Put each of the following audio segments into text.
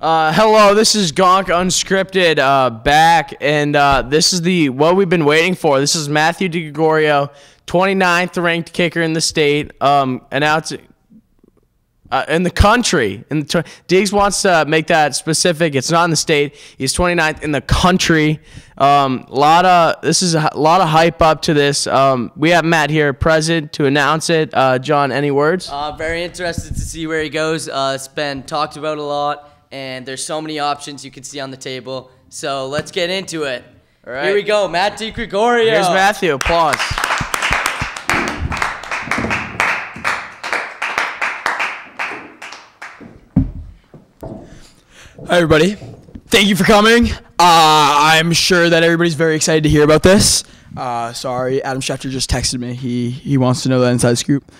Hello, this is Gonk Unscripted back, and this is what we've been waiting for. This is Matthew DiGregorio, 29th ranked kicker in the state, announcing in the country. Diggs wants to make that specific. It's not in the state. He's 29th in the country. This is a lot of hype up to this. We have Matt here present to announce it. John, any words? Very interested to see where he goes. It's been talked about a lot. And there's so many options you can see on the table. So let's get into it. All right. Here we go, Matt DiGregorio. Here's Matthew. Applause. Hi, everybody. Thank you for coming. I'm sure that everybody's very excited to hear about this. Sorry, Adam Schefter just texted me. He wants to know that inside scoop.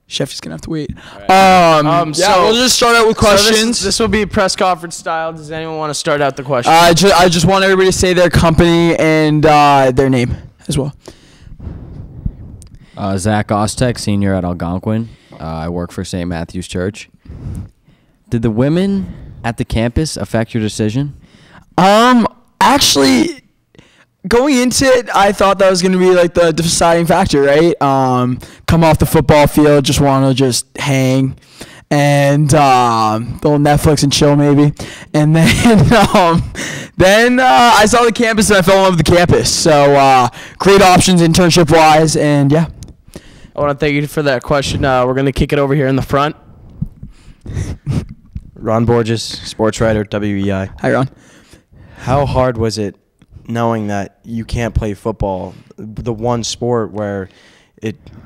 Chef is gonna have to wait. Right. So we'll just start out with questions. This will be press conference style. Does anyone want to start out the question? I just want everybody to say their company and their name as well. Zach Ostek, senior at Algonquin. I work for St. Matthew's Church. Did the women at the campus affect your decision? Actually, going into it, I thought that was going to be like the deciding factor, right? Come off the football field, just want to hang and a little Netflix and chill maybe. And then I saw the campus and I fell in love with the campus. So great options internship-wise, and yeah. I want to thank you for that question. We're going to kick it over here in the front. Ron Borges, sports writer, WEI. Hi, Ron. How hard was it knowing that you can't play football, the one sport where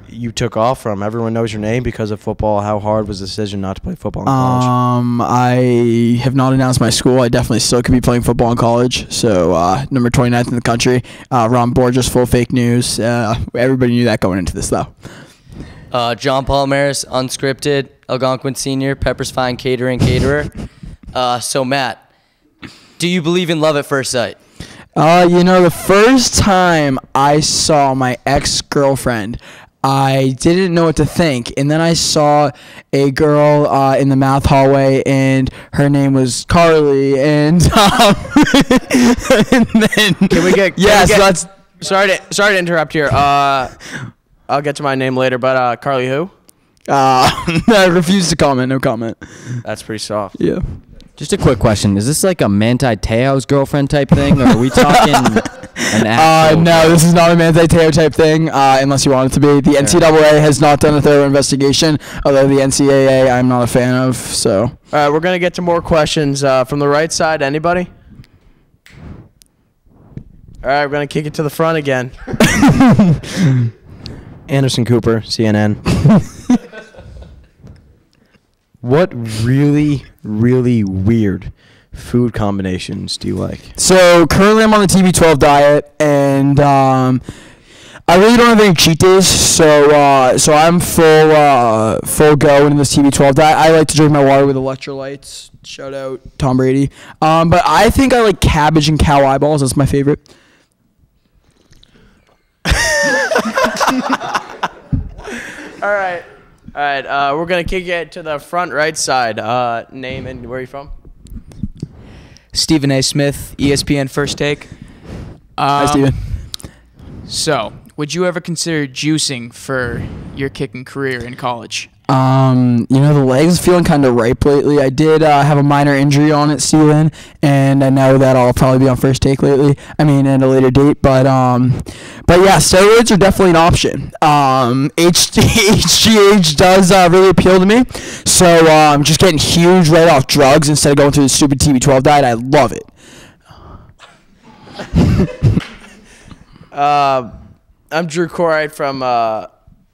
you took off from? Everyone knows your name because of football. How hard was the decision not to play football in college? I have not announced my school. I definitely still could be playing football in college. So number 29th in the country. Ron Borges, full fake news. Everybody knew that going into this, though. John Palomares, unscripted, Algonquin senior, Pepper's Fine Catering caterer. So Matt, do you believe in love at first sight? The first time I saw my ex-girlfriend, I didn't know what to think. And then I saw a girl in the math hallway, and her name was Carly. And, and then... Can we get... Sorry to interrupt here. I'll get to my name later, but Carly who? I refuse to comment. No comment. That's pretty soft. Yeah. Just a quick question. Is this like a Manti Te'o's girlfriend type thing, or are we talking an actual... No, this is not a Manti Te'o type thing, unless you want it to be. The NCAA has not done a thorough investigation, although the NCAA I'm not a fan of, so... All right, we're going to get to more questions. From the right side, anybody? All right, we're going to kick it to the front again. Anderson Cooper, CNN. What really, really weird food combinations do you like? So currently I'm on the TB12 diet, and I really don't have any cheat days, so I'm full go into this TB12 diet. I like to drink my water with electrolytes. Shout out Tom Brady. But I think I like cabbage and cow eyeballs. That's my favorite. All right. We're going to kick it to the front right side. Name and where are you from? Stephen A. Smith, ESPN First Take. Hi, Stephen. So, would you ever consider juicing for your kicking career in college? The leg's feeling kind of ripe lately. I did have a minor injury on it, Steven, and I know that I'll probably be on First Take at a later date. But yeah, steroids are definitely an option. HGH does really appeal to me. So just getting huge right off drugs instead of going through the stupid TB12 diet, I love it. I'm Drew Coride from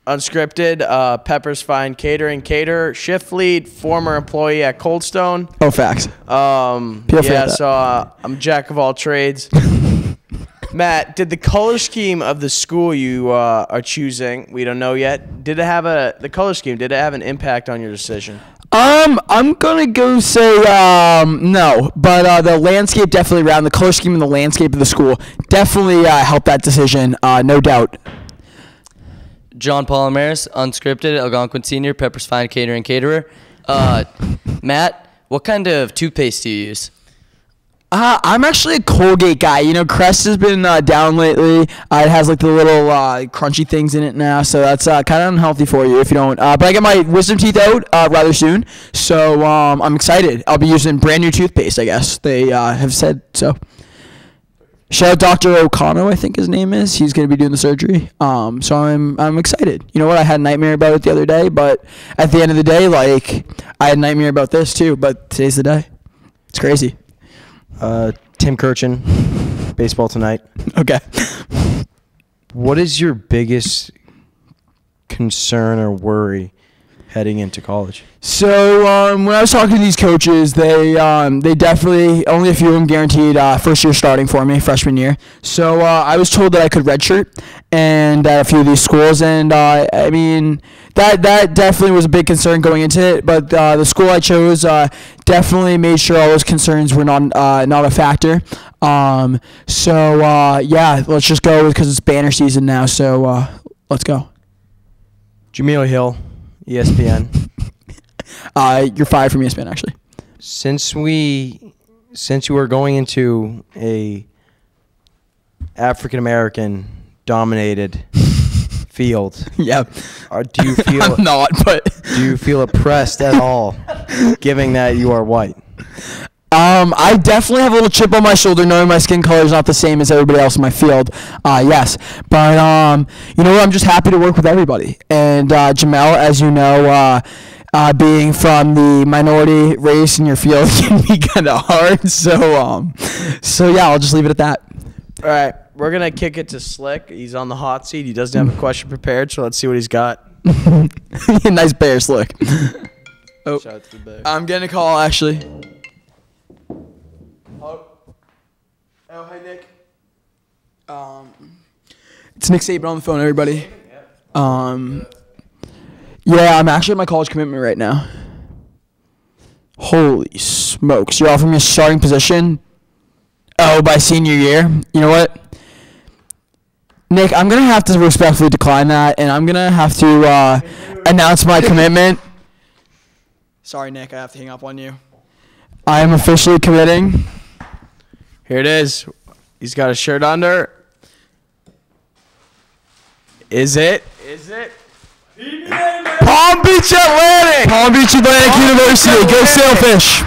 Unscripted, Pepper's Fine Catering caterer, shift lead, former employee at Cold Stone. Oh, facts. So I'm jack of all trades. Matt, did the color scheme of the school you are choosing, we don't know yet, did it have an impact on your decision? I'm gonna go say no, but the landscape definitely around the color scheme and the landscape of the school definitely helped that decision, no doubt. John Palomares, unscripted, Algonquin senior, Pepper's Fine Catering caterer. Matt, what kind of toothpaste do you use? I'm actually a Colgate guy. You know, Crest has been down lately. It has like the little crunchy things in it now, so that's kind of unhealthy for you if you don't. But I get my wisdom teeth out rather soon, so I'm excited. I'll be using brand new toothpaste, I guess. They have said so. Shout out Dr. O'Connor, I think his name is. He's going to be doing the surgery. So I'm excited. You know what? I had a nightmare about it the other day, but at the end of the day, like, I had a nightmare about this too, but today's the day. It's crazy. Tim Kirchin, Baseball Tonight. Okay. What is your biggest concern or worry heading into college? So when I was talking to these coaches, they definitely, only a few of them guaranteed first year starting for me, freshman year. So I was told that I could redshirt and at a few of these schools, and I mean that definitely was a big concern going into it. But the school I chose definitely made sure all those concerns were not a factor. Yeah, let's just go because it's banner season now. So let's go. Jameel Hill, ESPN. You're fired from ESPN, actually. Since you are going into a African American dominated field, Yeah. do you feel I'm not, but do you feel oppressed at all, given that you are white? I definitely have a little chip on my shoulder knowing my skin color is not the same as everybody else in my field. Yes. But, you know what? I'm just happy to work with everybody. And Jamel, as you know, being from the minority race in your field can be kind of hard. So yeah, I'll just leave it at that. All right, we're going to kick it to Slick. He's on the hot seat. He doesn't have a question prepared, so let's see what he's got. Nice bear, Slick. Oh, Shout out to the bear. I'm getting a call, actually. Oh, hey, Nick. It's Nick Saban on the phone, everybody. Yeah, I'm actually at my college commitment right now. Holy smokes. You're offering me a starting position? Oh, by senior year? You know what? Nick, I'm going to have to respectfully decline that, and I'm going to have to announce my commitment. Sorry, Nick, I have to hang up on you. I am officially committing. Here it is. He's got a shirt under. Is it? Palm Beach Atlantic! Palm Beach Atlantic University. Go Sailfish.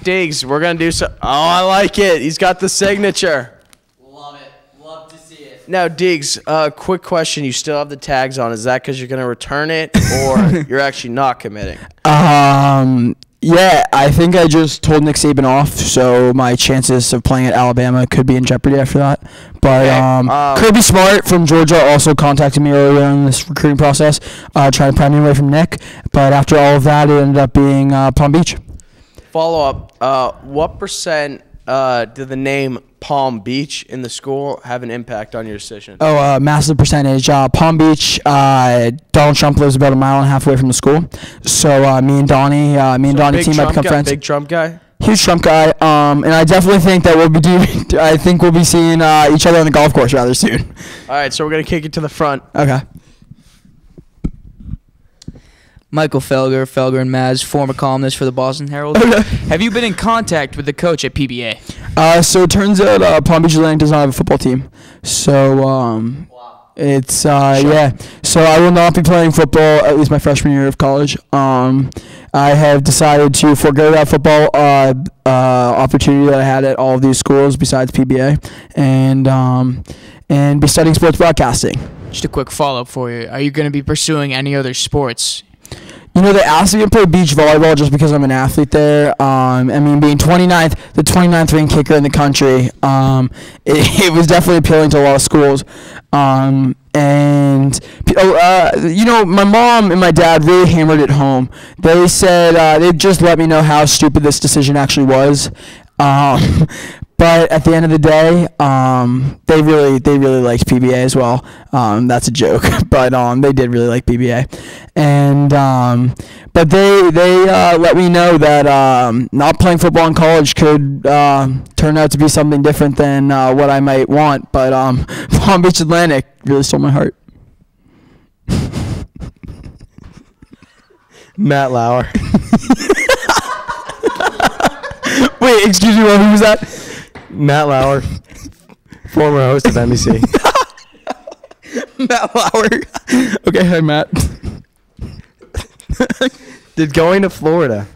Diggs, we're going to do so. Oh, I like it. He's got the signature. Love it. Love to see it. Now, Diggs, quick question. You still have the tags on. Is that because you're going to return it or you're actually not committing? Yeah, I think I just told Nick Saban off, so my chances of playing at Alabama could be in jeopardy after that. But Kirby Smart from Georgia also contacted me earlier in this recruiting process, trying to pry me away from Nick. But after all of that, it ended up being Palm Beach. Follow up. What percent did the name Palm Beach in the school have an impact on your decision? Oh, massive percentage. Palm Beach, Donald Trump lives about a mile and a half away from the school. So me and Donnie team might become friends. Big Trump guy? Huge Trump guy. And I definitely think that we'll be seeing each other on the golf course rather soon. All right, so we're going to kick it to the front. Okay. Michael Felger and Maz, former columnist for the Boston Herald. Okay. Have you been in contact with the coach at PBA? So it turns out Palm Beach Atlantic does not have a football team. So it's yeah. So I will not be playing football at least my freshman year of college. I have decided to forego that football opportunity that I had at all of these schools besides PBA, and be studying sports broadcasting. Just a quick follow-up for you. Are you going to be pursuing any other sports? You know, they asked me to play beach volleyball just because I'm an athlete there. I mean, being the 29th ranked kicker in the country, it was definitely appealing to a lot of schools. You know, my mom and my dad really hammered it home. They said they just let me know how stupid this decision actually was. But at the end of the day, they really liked PBA as well. That's a joke, but they did really like PBA, and but they let me know that not playing football in college could turn out to be something different than what I might want. But Palm Beach Atlantic really stole my heart. Matt Lauer. Wait, excuse me, who was that? Matt Lauer, former host of NBC. Matt Lauer. Okay, hi Matt. Did going to Florida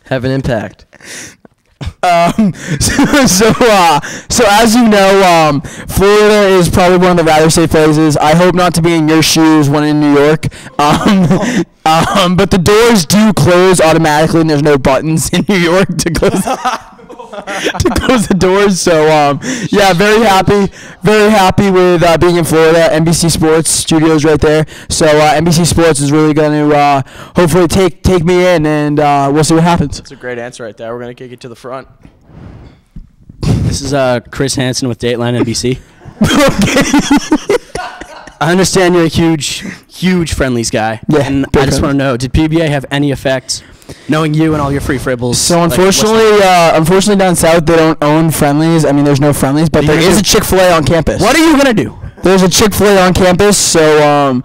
have an impact? So as you know, Florida is probably one of the rather safe places. I hope not to be in your shoes when in New York. But the doors do close automatically, and there's no buttons in New York to close the doors. So yeah, very happy with being in Florida. NBC Sports Studios right there. So NBC Sports is really going to hopefully take me in, and we'll see what happens. That's a great answer right there. We're going to kick it to the front. This is Chris Hansen with Dateline NBC. I understand you're a huge friendlies guy. Yeah, and I just want to know, did PBA have any effect, knowing you and all your free fribbles? So unfortunately down south they don't own Friendlies. I mean, there's no Friendlies, but there is a Chick-fil-A on campus. What are you gonna do? There's a Chick-fil-A on campus, so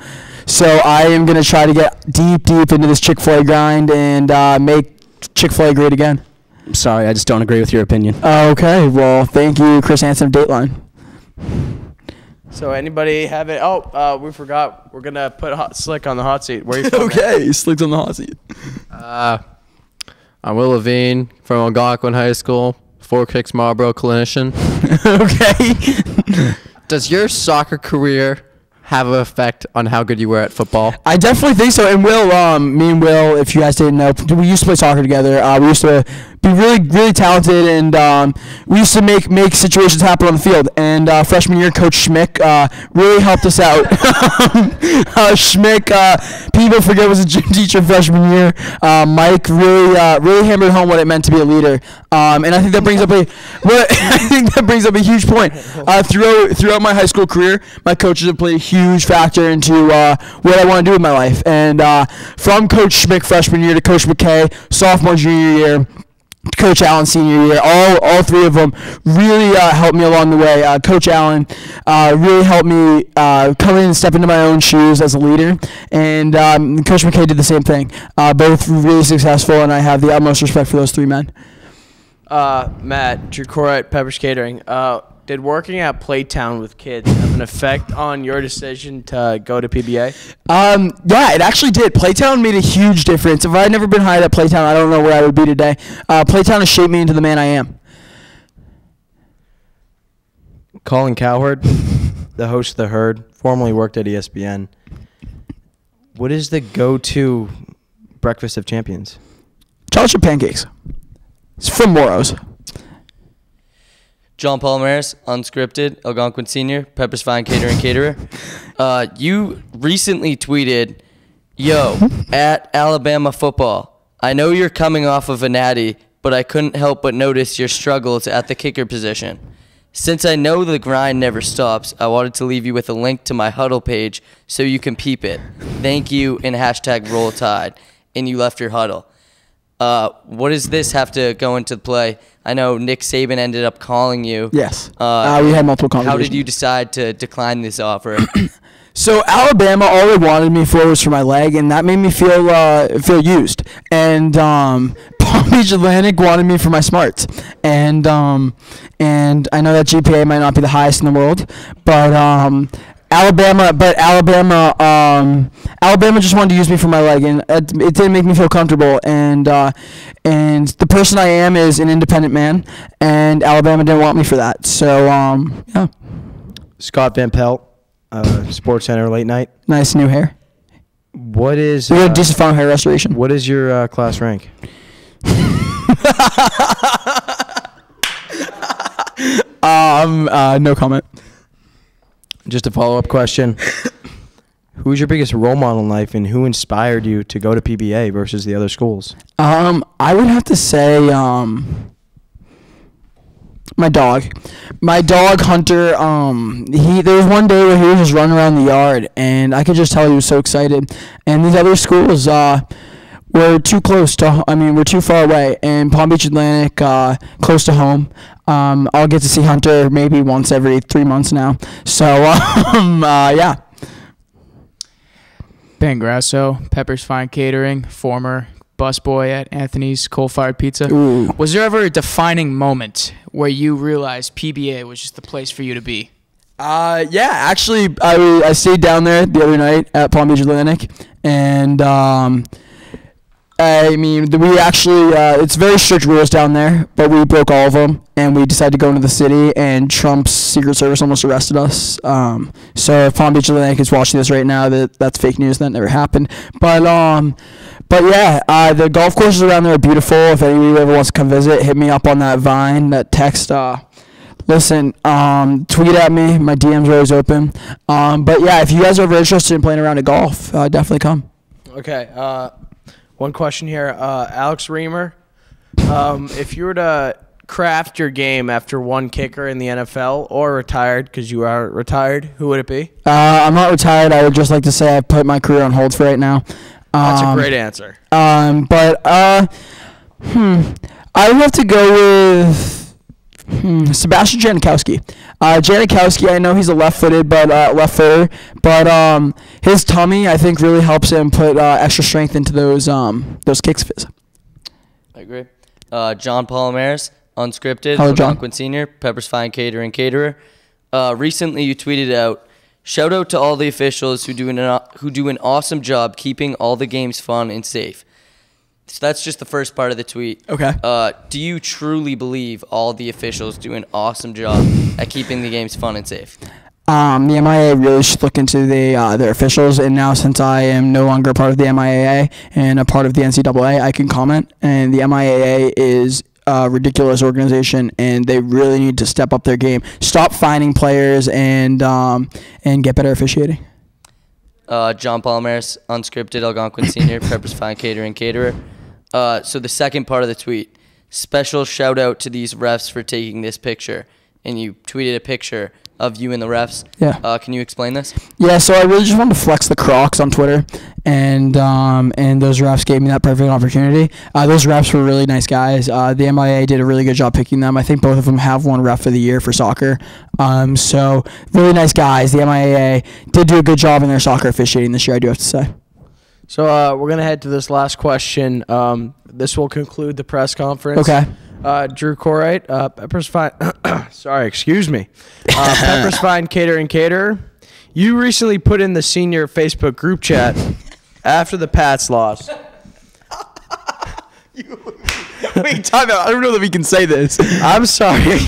I am gonna try to get deep into this Chick-fil-A grind and make Chick-fil-A great again. I'm sorry, I just don't agree with your opinion. Okay, well, thank you, Chris Hansen of Dateline. So anybody have it? Oh, we forgot. We're gonna put Slick on the hot seat. Where are you from? Okay, Slick's on the hot seat. I'm Will Levine from Algonquin High School, Four Kicks Marlboro clinician. Okay. Does your soccer career have an effect on how good you were at football? I definitely think so. And Will, me and Will, if you guys didn't know, we used to play soccer together. We used to be really talented, and we used to make situations happen on the field. And freshman year, Coach Schmick really helped us out. Schmick, people forget was a gym teacher freshman year. Mike really hammered home what it meant to be a leader. And I think that brings up a huge point. Throughout my high school career, my coaches have played a huge factor into what I want to do with my life. And from Coach Schmick freshman year to Coach McKay sophomore junior year, Coach Allen senior year, all three of them really helped me along the way. Coach Allen really helped me come in and step into my own shoes as a leader, and Coach McKay did the same thing. Both really successful, and I have the utmost respect for those three men. Matt, Dracora at Pepper's Catering. Did working at Playtown with kids have an effect on your decision to go to PBA? Yeah, it actually did. Playtown made a huge difference. If I had never been hired at Playtown, I don't know where I would be today. Playtown has shaped me into the man I am. Colin Cowherd, the host of The Herd, formerly worked at ESPN. What is the go-to breakfast of champions? Chocolate chip pancakes. It's from Moro's. John Palmares, unscripted, Algonquin Senior, Pepper's Fine Catering Caterer. You recently tweeted, "Yo, at Alabama football, I know you're coming off of a natty, but I couldn't help but notice your struggles at the kicker position. Since I know the grind never stops, I wanted to leave you with a link to my huddle page so you can peep it. Thank you," and #Roll Tide. And you left your huddle. What does this have to go into play? I know Nick Saban ended up calling you. Yes. We had multiple conversations. How did you decide to decline this offer? So Alabama, all they wanted me for was for my leg, and that made me feel used. And Palm Beach Atlantic wanted me for my smarts. And I know that GPA might not be the highest in the world, but Alabama just wanted to use me for my leg, and it didn't make me feel comfortable. And the person I am is an independent man, and Alabama didn't want me for that. So yeah. Scott Van Pelt, Sports Center late night. Nice new hair. What is? We got decent fun hair restoration. What is your class rank? No comment. Just a follow-up question. Who's your biggest role model in life, and who inspired you to go to PBA versus the other schools? I would have to say My dog. My dog, Hunter, there was one day where he was just running around the yard, and I could just tell he was so excited. And these other schools, we're too close to, we're too far away. And Palm Beach Atlantic, close to home. I'll get to see Hunter maybe once every 3 months now. So, yeah. Ben Grasso, Pepper's Fine Catering, former busboy at Anthony's Coal Fired Pizza. Ooh. Was there ever a defining moment where you realized PBA was just the place for you to be? Yeah, actually, I stayed down there the other night at Palm Beach Atlantic, and we actually, it's very strict rules down there, but we broke all of them, and we decided to go into the city, and Trump's Secret Service almost arrested us. So if Palm Beach Atlantic is watching this right now, that's fake news. That never happened. But yeah, the golf courses around there are beautiful. If anybody ever wants to come visit, hit me up on that Vine, that text. Listen, tweet at me. My DMs are always open. But yeah, if you guys are ever interested in playing around at golf, definitely come. Okay. One question here, Alex Reamer. If you were to craft your game after one kicker in the NFL or retired, because you are retired, who would it be? I'm not retired. I would just like to say I put my career on hold for right now. That's a great answer. But I would have to go with Sebastian Janikowski. Janikowski, I know he's a left footer, but his tummy, I think, really helps him put extra strength into those kicks of his. I agree. John Palomares, unscripted. Hello, John. Algonquin Senior, Pepper's Fine Catering Caterer. Recently, you tweeted out, "Shout out to all the officials who do an awesome job keeping all the games fun and safe." So that's just the first part of the tweet. Okay. Do you truly believe all the officials do an awesome job at keeping the games fun and safe? The MIAA really should look into their officials, and now since I am no longer a part of the MIAA and a part of the NCAA, I can comment. And the MIAA is a ridiculous organization, and they really need to step up their game, stop fining players, and get better officiating. John Palomares, unscripted, Algonquin Senior, Pepper's Fine Catering Caterer. So the second part of the tweet, special shout out to these refs for taking this picture. And you tweeted a picture of you and the refs. Yeah. Can you explain this? Yeah, so I really just wanted to flex the Crocs on Twitter, and those refs gave me that perfect opportunity. Those refs were really nice guys. The MIA did a really good job picking them. I think both of them have won Ref of the Year for soccer. So really nice guys. The MIAA did do a good job in their soccer officiating this year, I do have to say. So we're going to head to this last question. This will conclude the press conference. Okay. Drew Corright, Pepper's Fine. Sorry, excuse me. Pepper's Fine Catering Caterer. You recently put in the senior Facebook group chat after the Pats loss. Wait, time out. I don't know that we can say this. I'm sorry.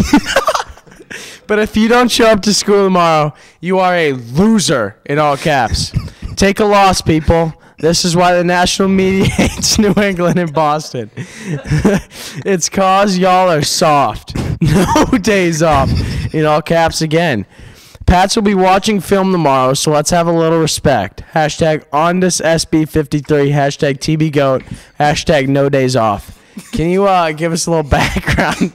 But if you don't show up to school tomorrow, you are a loser in all caps. Take a loss, people. This is why the national media hates New England and Boston. It's cause y'all are soft. No days off. In all caps again. Pats will be watching film tomorrow, so let's have a little respect. Hashtag OndusSB53. Hashtag TBGOAT. Hashtag no days off. Can you give us a little background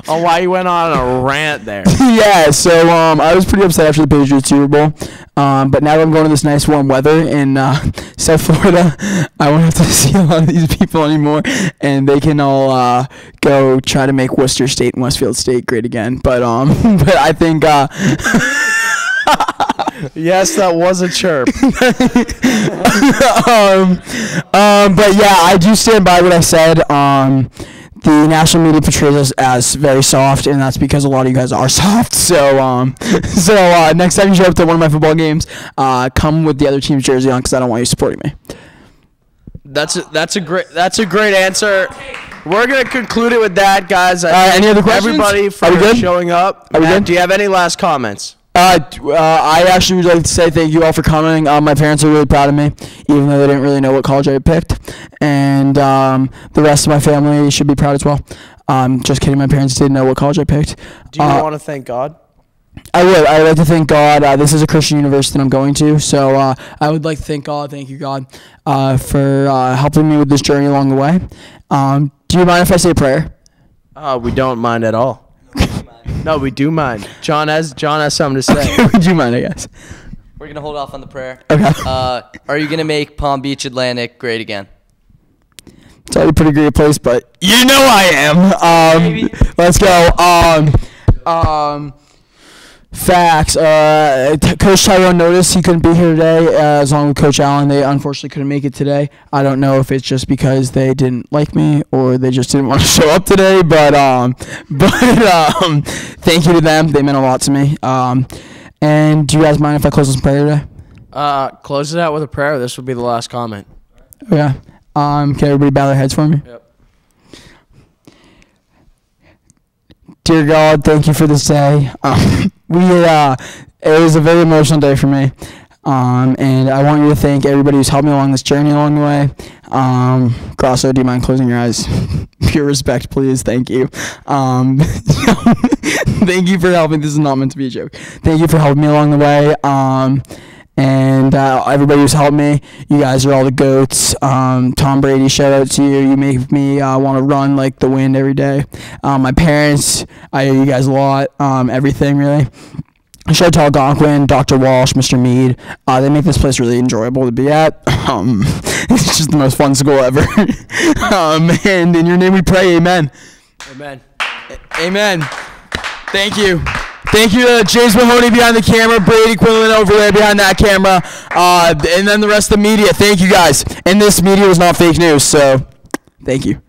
on why you went on a rant there? Yeah, so I was pretty upset after the Patriots Super Bowl. But now that I'm going to this nice warm weather in South Florida, I won't have to see a lot of these people anymore, and they can all go try to make Worcester State and Westfield State great again. But I think yes, that was a chirp. But yeah, I do stand by what I said. The national media portrays us as very soft, and that's because a lot of you guys are soft. So next time you show up to one of my football games, come with the other team's jersey on, because I don't want you supporting me. That's a great answer. We're gonna conclude it with that, guys. Any other questions? Everybody for showing up. Are we good? Do you have any last comments? I actually would like to say thank you all for coming. My parents are really proud of me, even though they didn't really know what college I picked. And the rest of my family should be proud as well. Just kidding, my parents didn't know what college I picked. Do you want to thank God? I would. I would like to thank God. This is a Christian university that I'm going to, so I would like to thank God. Thank you, God, for helping me with this journey along the way. Do you mind if I say a prayer? We don't mind at all. No, we do mind. John has something to say. Would you mind, I guess? We're gonna hold off on the prayer. Okay. Are you gonna make Palm Beach Atlantic great again? It's already a pretty great place, but you know I am. Let's go. Facts. Coach Tyrone noticed he couldn't be here today. As long with Coach Allen, they unfortunately couldn't make it today. I don't know if it's just because they didn't like me or they just didn't want to show up today. But thank you to them. They meant a lot to me. And do you guys mind if I close this prayer today? Close it out with a prayer. This will be the last comment. Yeah. Can everybody bow their heads for me? Yep. Dear God, thank you for this day. It was a very emotional day for me. And I want you to thank everybody who's helped me along this journey along the way. Grasso, do you mind closing your eyes? Pure respect, please. Thank you. Thank you for helping. This is not meant to be a joke. Thank you for helping me along the way. And everybody who's helped me, you guys are all the GOATs. Tom Brady, shout out to you. You make me want to run like the wind every day. My parents, I owe you guys a lot. Everything, really. Shout out to Algonquin, Dr. Walsh, Mr. Mead. They make this place really enjoyable to be at. It's just the most fun school ever. And in your name we pray, amen. Amen. Amen. Thank you. Thank you to James Mahoney behind the camera, Brady Quinlan over there behind that camera, and then the rest of the media. Thank you guys. And this media was not fake news, so thank you.